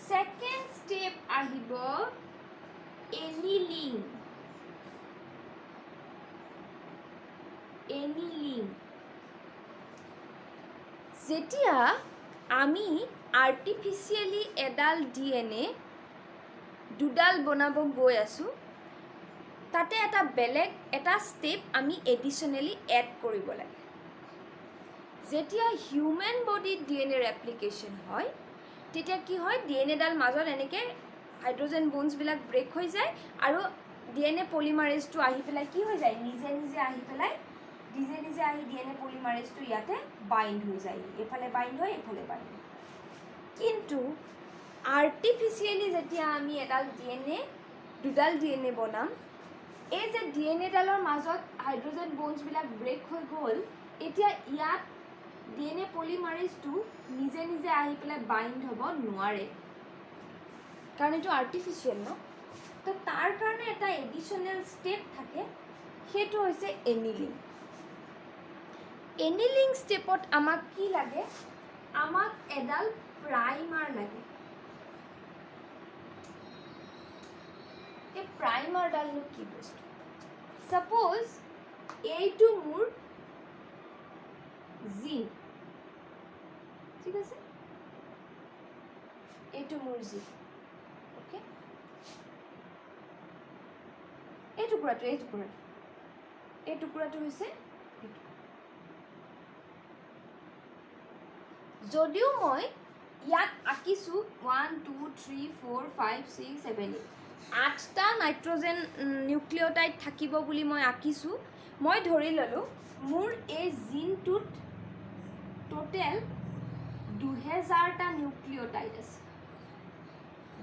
second step আহিব এনিলিং যেতিয়া আমি আৰ্টিফিচিয়েলি এডাল DNA দুডাল বনাব গৈ আছোঁ তাতে এটা বেলেগ এটা ষ্টেপ আমি এডিশ্যনেলি এড কৰিব লাগে যেতিয়া হিউমেন বডিত DNA এপ্লিকেশ্যন হয় তেতিয়া কি হয় DNAডাল মাজত এনেকৈ হাইড্ৰজেন বণ্ডছবিলাক ব্ৰেক হৈ যায় আৰু DNA পলিমাৰেজটো আহি পেলাই কি হৈ যায় নিজে নিজে আহি DNA পলিমাৰেজটো ইয়াতে বাইণ্ড হৈ যায় এফালে বাইণ্ড হয় এফালে বাইণ্ড হয় কিন্তু আৰ্টিফিচিয়েলি যেতিয়া আমি এডাল দুডাল DNA বনাম এই যে DNAডালৰ মাজত হাইড্ৰজেন বণ্ডছবিলাক ব্ৰেক হৈ গ'ল এতিয়া ইয়াত DNA পলিমাৰেজটো নিজে নিজে আহি পেলাই বাইণ্ড হ'ব নোৱাৰে, কাৰণ এইটো আৰ্টিফিচিয়েল ন। তো তাৰ কাৰণে এটা এডিশ্যনেল ষ্টেপ থাকে, সেইটো হৈছে এনিলিং। এনিলিং ষ্টেপত আমাক কি লাগে? আমাক এডাল প্ৰাইমাৰ লাগে। এই প্ৰাইমাৰডালনো কি বস্তু? ছাপ'জ এইটো মোৰ জিন, ঠিক আছে, এইটো মোৰ জিন, অ'কে। এই টুকুৰাটো হৈছে এইটো। যদিও মই ইয়াত আঁকিছোঁ 1 2 3 4 5 6 7 8 8টা নাইট্ৰজেন নিউক্লিঅ'টাইড থাকিব বুলি মই আঁকিছোঁ। মই ধৰি ল'লোঁ মোৰ এই জিনটোত টোটেল 2000টা নিউক্লিঅ'টাইড আছে,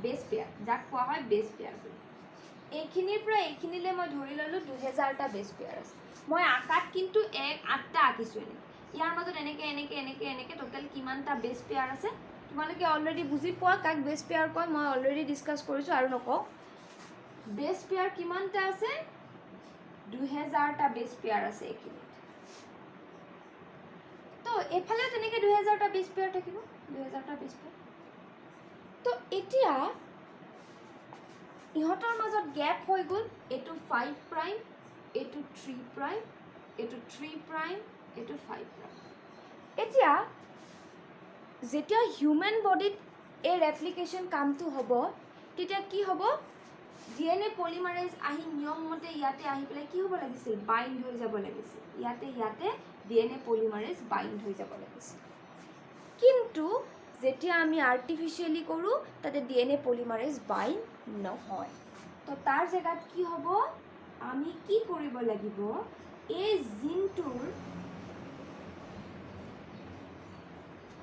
বেছ পেয়াৰ, যাক কোৱা হয় বেছ পেয়াৰ বুলি। এইখিনিৰ পৰা এইখিনিলৈ মই ধৰি ল'লোঁ 2000টা বেছ পেয়াৰ আছে। মই আকাত কিন্তু 8টা আঁকিছোঁ। ইয়াৰ মাজত এনেকৈ টোটেল কিমানটা বেছ পেয়াৰ আছে তোমালোকে অলৰেডি বুজি পোৱা। কাক বেছ পেয়াৰ কয় মই অলৰেডি ডিছকাছ কৰিছোঁ আৰু নকওঁ। বেছ পেয়াৰ কিমানটা আছে? 2000টা বেছ পেয়াৰ আছে এইখিনিত। তো এইফালেও তেনেকৈ 2000টা বেছ পেয়াৰ থাকিব, 2000টা বেছ পেয়াৰ। তো এতিয়া ইহঁতৰ মাজত গেপ হৈ গ'ল, এইটো 5 প্ৰাইম, এইটো 3 প্ৰাইম, এইটো 3 প্ৰাইম, এইটো 5 প্ৰাইম। এতিয়া যেতিয়া হিউমেন বডিত এই ৰেপ্লিকেশ্যন কামটো হ'ব, তেতিয়া কি হ'ব? DNA পলিমাৰেজ আহি নিয়মমতে ইয়াতে আহি পেলাই কি হ'ব লাগিছিল? বাইণ্ড হৈ যাব লাগিছিল। ইয়াতে DNA পলিমাৰেজ বাইণ্ড হৈ যাব লাগিছিল। কিন্তু যেতিয়া আমি আৰ্টিফিচিয়েলি কৰোঁ, তাতে DNA পলিমাৰেজ বাইণ্ড নহয়। তো তাৰ জেগাত কি হ'ব? আমি কি কৰিব লাগিব? এই জিনটোৰ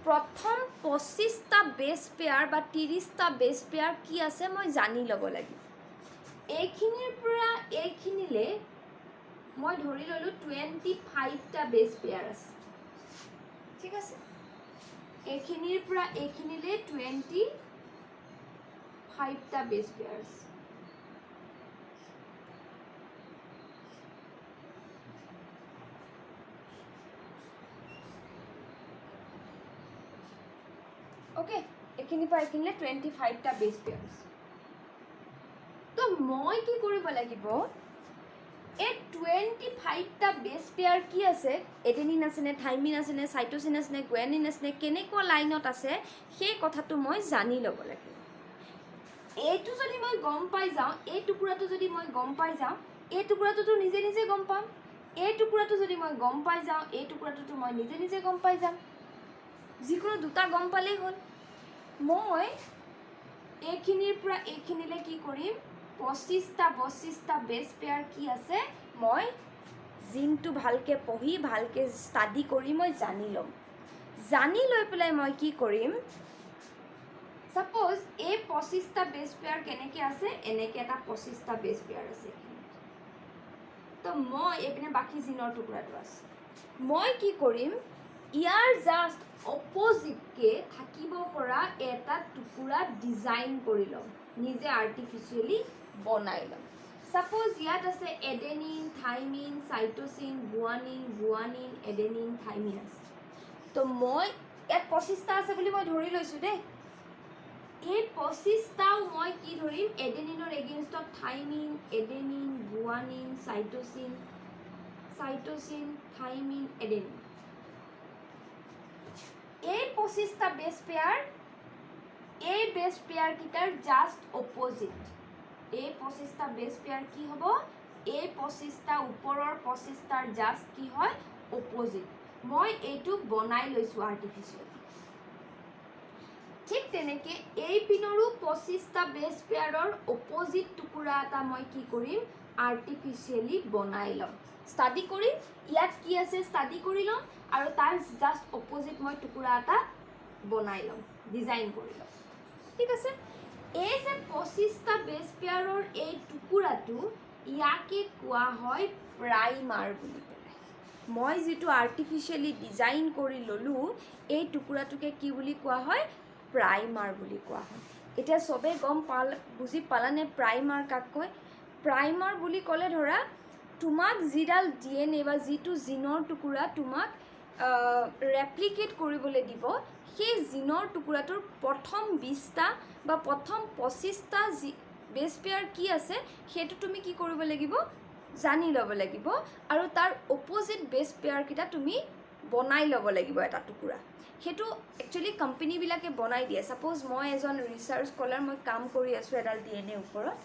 প্ৰথম 25টা বেছ পেয়াৰ বা 30টা বেছ পেয়াৰ কি আছে মই জানি ল'ব লাগিব। এইখিনিৰ পৰা এইখিনিলৈ মই ধৰি ল'লোঁ 25টা বেছ পেয়াৰ আছে, ঠিক আছে। এইখিনিৰ পৰা এইখিনিলৈ 25টা বেছ পেয়াৰ আছে। অ'কে, এইখিনিৰ পৰা এইখিনিলৈ 25টা বেছ পেয়াৰ আছে। তো মই কি কৰিব লাগিব? এই 25টা বেছ পেয়াৰ কি আছে? এডেনিন আছেনে, থাইমিন আছেনে, চাইটোচিন আছেনে, গুৱানিন আছেনে, কেনেকুৱা লাইনত আছে সেই কথাটো মই জানি ল'ব লাগিব। এইটো যদি মই গম পাই যাওঁ, এই টুকুৰাটো যদি মই গম পাই যাওঁ, এই টুকুৰাটোতো নিজে নিজে গম পাম। এই টুকুৰাটো যদি মই গম পাই যাওঁ, এই টুকুৰাটোতো মই নিজে নিজে গম পাই যাম। যিকোনো দুটা গম পালেই হ'ল। মই এইখিনিৰ পৰা এইখিনিলৈ কি কৰিম? 25টা বেছ পেয়াৰ কি আছে মই জিনটো ভালকৈ পঢ়ি ভালকৈ ষ্টাডি কৰি মই জানি ল'ম। জানি লৈ পেলাই মই কি কৰিম? ছাপ'জ এই 25টা বেছ পেয়াৰ কেনেকৈ আছে? এনেকৈ এটা 25টা বেছ পেয়াৰ আছে। তো মই এইপিনে বাকী জিনৰ টুকুৰাটো আছে। মই কি কৰিম? ইয়াৰ জাষ্ট অপজিটকৈ থাকিব পৰা এটা টুকুৰা ডিজাইন কৰি ল'ম, নিজে আৰ্টিফিচিয়েলি বনাই ল'ম। ছাপ'জ ইয়াত আছে adenine, thymine, cytosine, গুৱানিন, adenine, thymine আছে। তো মই ইয়াত 25টা আছে বুলি মই ধৰি লৈছোঁ দেই। এই 25টাও মই কি ধৰিম? এডেনিনৰ এগেইনষ্টত thymine, adenine, guanine, চাইটোচিন, thymine, adenine. এই 25টা বেছ পেয়াৰ এই বেছ পেয়াৰকেইটাৰ জাষ্ট অপজিট। এই 25টা বেছ পেয়াৰ কি হ'ব? এই 25টা ওপৰৰ 25টাৰ জাষ্ট কি হয়? অপজিট। মই এইটো বনাই লৈছোঁ আৰ্টিফিচিয়েলি। ঠিক তেনেকৈ এই পিনৰো 25টা বেছ পেয়াৰৰ অপজিট টুকুৰা এটা মই কি কৰিম? আৰ্টিফিচিয়েলি বনাই ল'ম, ষ্টাডি কৰিম। ইয়াত কি আছে ষ্টাডি কৰি ল'ম, আৰু তাৰ জাষ্ট অপজিট মই টুকুৰা এটা বনাই ল'ম, ডিজাইন কৰি ল'ম, ঠিক আছে। এই যে 25টা বেছ পেয়াৰৰ এই টুকুৰাটো, ইয়াকে কোৱা হয় প্ৰাইমাৰ বুলি পেলাই। মই যিটো আৰ্টিফিচিয়েলি ডিজাইন কৰি ল'লোঁ এই টুকুৰাটোকে কি বুলি কোৱা হয় প্ৰাইমাৰ বুলি কোৱা হয় এতিয়া চবেই গম বুজি পালানে প্ৰাইমাৰ কাক কয় প্ৰাইমাৰ বুলি ক'লে ধৰা তোমাক যিডাল DNA বা যিটো জিনৰ টুকুৰা তোমাক ৰেপ্লিকেট কৰিবলৈ দিব সেই জিনৰ টুকুৰাটোৰ প্ৰথম 20টা বা প্ৰথম 25টা বেছ পেয়াৰ কি আছে সেইটো তুমি কি কৰিব লাগিব জানি ল'ব লাগিব আৰু তাৰ অপোজিট বেছ পেয়াৰকেইটা তুমি বনাই ল'ব লাগিব এটা টুকুৰা সেইটো একচুৱেলি কোম্পানীবিলাকে বনাই দিয়ে ছাপ'জ মই এজন ৰিচাৰ্চ স্কলাৰ মই কাম কৰি আছোঁ এডাল DNA ওপৰত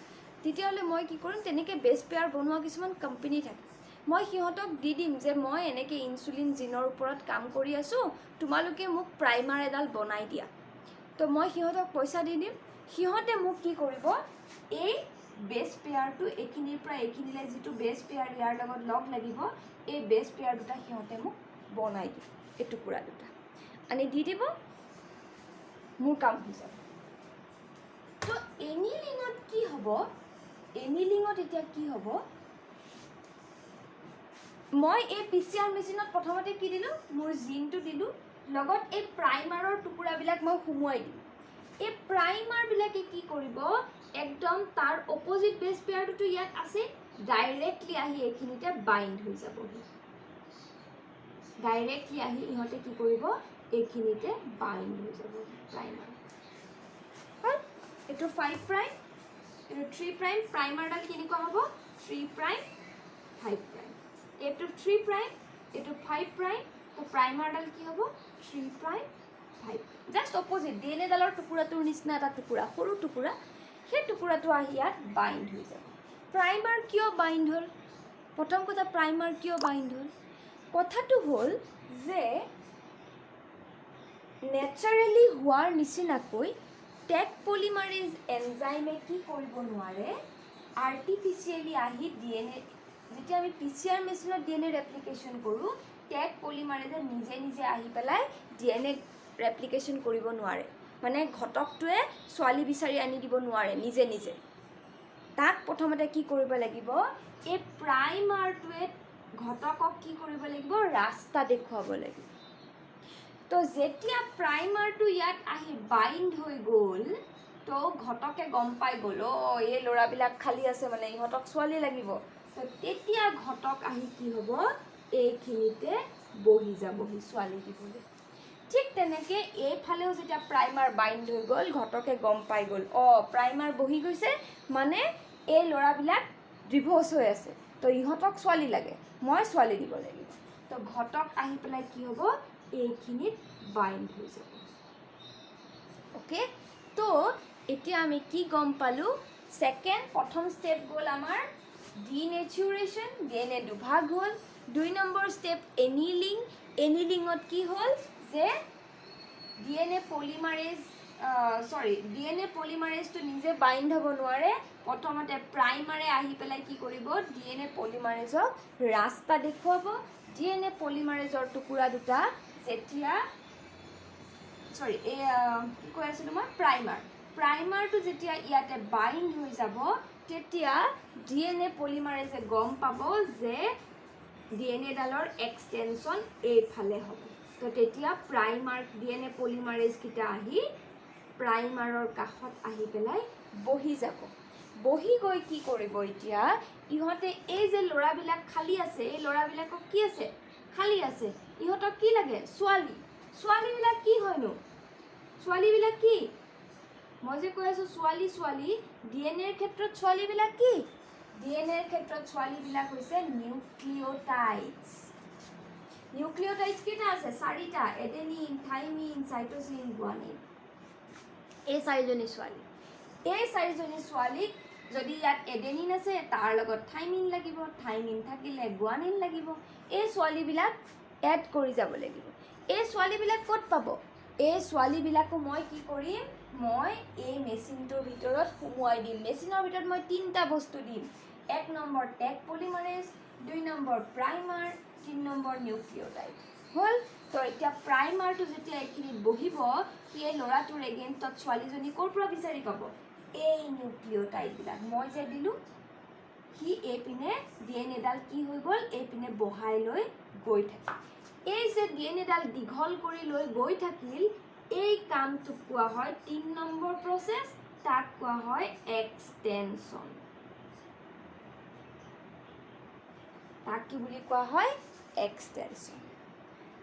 তেতিয়াহ'লে মই কি কৰিম তেনেকৈ বেছ পেয়াৰ বনোৱা কিছুমান কোম্পানী থাকে মই সিহঁতক দি দিম যে মই এনেকৈ ইনচুলিন জিনৰ ওপৰত কাম কৰি আছোঁ তোমালোকে মোক প্ৰাইমাৰ এডাল বনাই দিয়া তো মই সিহঁতক পইচা দি দিম সিহঁতে মোক কি কৰিব এই বেছ পেয়াৰটো এইখিনিৰ পৰা এইখিনিলৈ যিটো বেছ পেয়াৰ ইয়াৰ লগত লগ লাগিব এই বেছ পেয়াৰ দুটা সিহঁতে মোক বনাই দিব এই টুকুৰা দুটা আনি দি দিব মোৰ কাম হৈ যাব তো এনিলিঙত কি হ'ব এনিলিঙত এতিয়া কি হ'ব মই এই PCR মেচিনত প্ৰথমতে কি দিলোঁ মোৰ জিনটো দিলোঁ লগত এই প্ৰাইমাৰৰ টুকুৰাবিলাক মই সুমুৱাই দিম এই প্ৰাইমাৰবিলাকে কি কৰিব একদম তাৰ অপোজিট বেছ পেয়াৰটোতো ইয়াত আছে ডাইৰেক্টলি আহি এইখিনিতে বাইণ্ড হৈ যাবহি ডাইৰেক্টলি আহি ইহঁতে কি কৰিব এইখিনিতে বাইণ্ড হৈ যাব প্ৰাইমাৰ হয় এইটো 5 প্ৰাইম এইটো 3 প্ৰাইম প্ৰাইমাৰডাল কেনেকুৱা হ'ব 3 প্ৰাইম 5 প্ৰাইম এইটো 3 প্ৰাইম এইটো 5 প্ৰাইম তো প্ৰাইমাৰডাল কি হ'ব 3 প্ৰাইম 5 জাষ্ট অপোজিট DNA ডালৰ টুকুৰাটোৰ নিচিনা এটা টুকুৰা সৰু টুকুৰা সেই টুকুৰাটো আহি ইয়াত বাইণ্ড হৈ যাব প্ৰাইমাৰ কিয় বাইণ্ড হ'ল প্ৰথম কথা প্ৰাইমাৰ কিয় বাইণ্ড হ'ল কথাটো হ'ল যে নেচাৰেলি হোৱাৰ নিচিনাকৈ টেক পলিমাৰেজ এনজাইমে কি কৰিব নোৱাৰে আৰ্টিফিচিয়েলি আহি DNA যেতিয়া আমি PCR মেচিনত DNA ৰেপ্লিকেশ্যন কৰোঁ টেক পলিমাৰেজে নিজে নিজে আহি পেলাই DNA ৰেপ্লিকেশ্যন কৰিব নোৱাৰে মানে ঘটকটোৱে ছোৱালী বিচাৰি আনি দিব নোৱাৰে নিজে নিজে তাক প্ৰথমতে কি কৰিব লাগিব এই প্ৰাইমাৰটোৱে ঘটকক কি কৰিব লাগিব ৰাস্তা দেখুৱাব লাগিব তো যেতিয়া প্ৰাইমাৰটো ইয়াত আহি বাইণ্ড হৈ গ'ল তো ঘটকে গম পাই গ'ল এই ল'ৰাবিলাক খালী আছে মানে ইহঁতক ছোৱালী লাগিব তো তেতিয়া ঘটক আহি কি হ'ব এইখিনিতে বহি যাবহি ছোৱালী দিবলৈ ঠিক তেনেকৈ এইফালেও যেতিয়া প্ৰাইমাৰ বাইণ্ড হৈ গ'ল ঘটকে গম পাই গ'ল প্ৰাইমাৰ বহি গৈছে মানে এই ল'ৰাবিলাক ডিভ'ৰ্চ হৈ আছে তো ইহঁতক ছোৱালী লাগে মই ছোৱালী দিব লাগিব তো ঘটক আহি পেলাই কি হ'ব এইখিনিত বাইণ্ড হৈ যাব অ'কে তো এতিয়া আমি কি গম পালোঁ ছেকেণ্ড প্ৰথম ষ্টেপ গ'ল আমাৰ ডিনেচুৰেশ্যন DNA দুভাগ হ'ল 2 নম্বৰ ষ্টেপ এনিলিঙত কি হ'ল যে DNA পলিমাৰেজটো নিজে বাইণ্ড হ'ব নোৱাৰে প্ৰথমতে প্ৰাইমাৰে আহি পেলাই কি কৰিব DNA পলিমাৰেজক ৰাস্তা দেখুৱাব DNA পলিমাৰেজৰ টুকুৰা দুটা যেতিয়া কি কৈ আছিলোঁ মই প্ৰাইমাৰটো যেতিয়া ইয়াতে বাইণ্ড হৈ যাব তেতিয়া DNA পলিমাৰেজে গম পাব যে DNA ডালৰ এক্সটেনশ্যন এইফালে হ'ব তো তেতিয়া DNA পলিমাৰেজকেইটা আহি প্ৰাইমাৰৰ কাষত আহি পেলাই বহি যাব বহি গৈ কি কৰিব এতিয়া ইহঁতে এই যে ল'ৰাবিলাক খালী আছে এই ল'ৰাবিলাকক কি আছে খালী আছে ইহঁতক কি লাগে ছোৱালীবিলাক কি হয়নো ছোৱালীবিলাক কি মই যে কৈ আছোঁ ছোৱালী DNAৰ ক্ষেত্ৰত ছোৱালীবিলাক কি DNAৰ ক্ষেত্ৰত ছোৱালীবিলাক হৈছে নিউক্লিঅ'টাইডছ কেইটা আছে 4টা এডেনিন থাইমিন চাইটোচিন গুৱানিন এই 4জনী ছোৱালী এই 4জনী ছোৱালীক যদি ইয়াত এডেনিন আছে তাৰ লগত থাইমিন লাগিব থাইমিন থাকিলে গুৱানিন লাগিব এই ছোৱালীবিলাক এড কৰি যাব লাগিব এই ছোৱালীবিলাক ক'ত পাব এই ছোৱালীবিলাকো মই কি কৰিম মই এই মেচিনটোৰ ভিতৰত সুমুৱাই দিম মেচিনৰ ভিতৰত মই 3টা বস্তু দিম 1 number Taq polymerase 2 number primer 3 number nucleotide হ'ল তো এতিয়া প্ৰাইমাৰটো যেতিয়া এইখিনিত বহিব সেই ল'ৰাটোৰ এগেইনষ্টত ছোৱালীজনী ক'ৰ পৰা বিচাৰি পাব এই নিউক্লিঅ'টাইডবিলাক মই যে দিলোঁ সি এইপিনে ডিএনএডাল কি হৈ গ'ল এইপিনে বহাই লৈ গৈ থাকে এই যে ডিএনএডাল দীঘল কৰি লৈ গৈ থাকিল এই কামটোক কোৱা হয় 3 নম্বৰ প্ৰসেস তাক কোৱা হয় এক্সটেনশন তাক কি বুলি কোৱা হয় এক্সটেনশন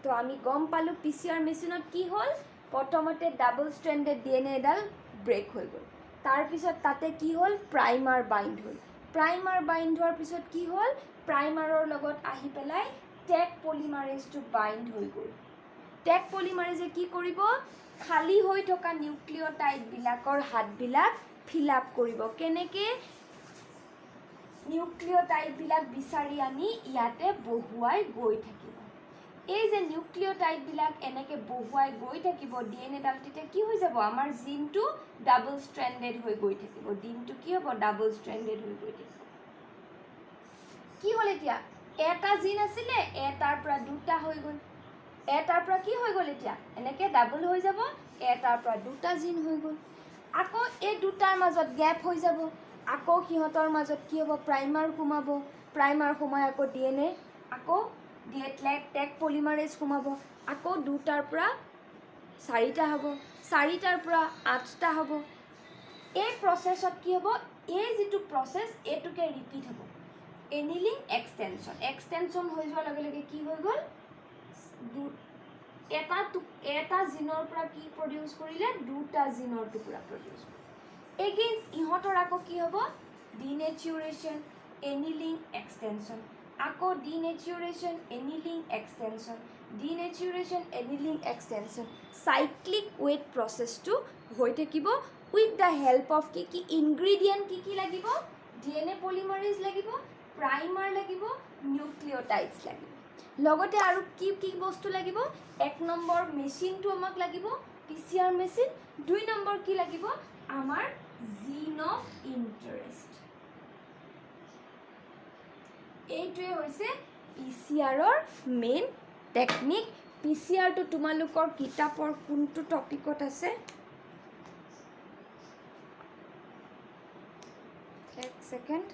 তো আমি গম পালো পিসিআৰ মেশিনত কি হল প্ৰথমতে ডাবল স্ট্ৰেন্ডেড ডিএনএ এডাল ব্ৰেক হৈ গ'ল তাৰ পিছত তাতে কি হল প্ৰাইমাৰ বাইন্ড হল প্ৰাইমাৰ বাইন্ড হোৱাৰ পিছত কি হল প্ৰাইমাৰৰ লগত আহি পেলাই টেক পলিমাৰেজটো বাইন্ড হৈ গ'ল টেক পলিমাৰেজে কি কৰিব খালি হৈ থকা নিউক্লিওটাইড বিলাকৰ হাতবিলাক ফিল আপ কৰিব কেনেকে নিউক্লিওটাইড বিলাক বিচাৰি আনি ইয়াতে বহুৱাই গৈ থাকিব এই যে নিউক্লিওটাইড বিলাক এনেকে বহুৱাই গৈ থাকিব ডিএনএ ডাল তেতিয়া কি হৈ যাব আমাৰ জিনটো ডাবল স্ট্ৰেন্ডেড হৈ গৈ থাকিব ডিএনটো কি হ'ব ডাবল স্ট্ৰেন্ডেড হৈ গৈ থাকিব কি হ'ল এতিয়া এটা জিন আছিলে এটাৰ পৰা দুটা হৈ গ'ল এটাৰ পৰা কি হৈ গ'ল এতিয়া এনেকে ডাবল হৈ যাব এটাৰ পৰা দুটা জিন হৈ গ'ল আকৌ এই দুটাৰ মাজত গ্যাপ হৈ যাব আকৌ সিহঁতৰ মাজত কি হ'ব প্ৰাইমাৰ সোমাব প্ৰাইমাৰ সোমাই আকৌ ডিএনএ আকৌ টেক পলিমাৰেজ সোমাব আকৌ দুটাৰ পৰা চাৰিটা হ'ব চাৰিটাৰ পৰা আঠটা হ'ব এই প্ৰসেছত কি হ'ব এই যেটো প্ৰসেস এটুকে ৰিপিট হ'ব এনিলিং এক্সটেনশন হৈ যোৱাৰ লগে লগে কি হৈ গ'ল এটা জিনৰ পৰা কি প্ৰডিউস কৰিলে দুটা জিনৰ টুকুৰা প্ৰডিউস এগেইনষ্ট ইহঁতৰ আকৌ কি হ'ব ডিনেচুৰেশন এনিলিং এক্সটেনশন আকৌ ডিনেচুৰেশন এনিলিং এক্সটেনশন ডিনেচুৰেশন এনিলিং এক্সটেনশন সাইক্লিক ওয়েট প্ৰসেসটো হৈ থাকিব উইথ দ্য হেল্প অফ কি ইনগ্ৰেডিয়েন্ট কি লাগিব ডিএনএ পলিমাৰেজ লাগিব প্ৰাইমাৰ লাগিব নিউক্লিওটাইডছ লাগিব লগতে আৰু কি বস্তু লাগিব এক নম্বৰ মেচিনটো আমাক লাগিব পিসিআৰ মেচিন দুই নম্বৰ কি লাগিব আমাৰ জিন অফ ইন্টাৰেষ্ট এইটোৱে হৈছে পিসিআৰৰ মেইন টেকনিক পিসিআৰটো তোমালোকৰ কিতাপৰ কোনটো টপিকত আছে এক second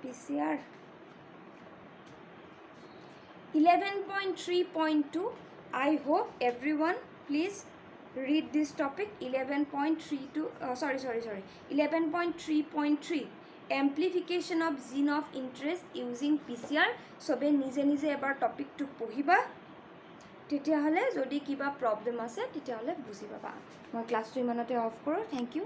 PCR 11.3.2 I hope everyone please read this topic 11.3.3 amplification of gene of interest using PCR sobe nije ebar topic to পঢ়িবা তেতিয়া হলে যদি কিবা প্ৰবলেম আছে তেতিয়া হলে বুজি পাবা মই ক্লাছটো ইমানতে অফ কৰো থ্যাংক ইউ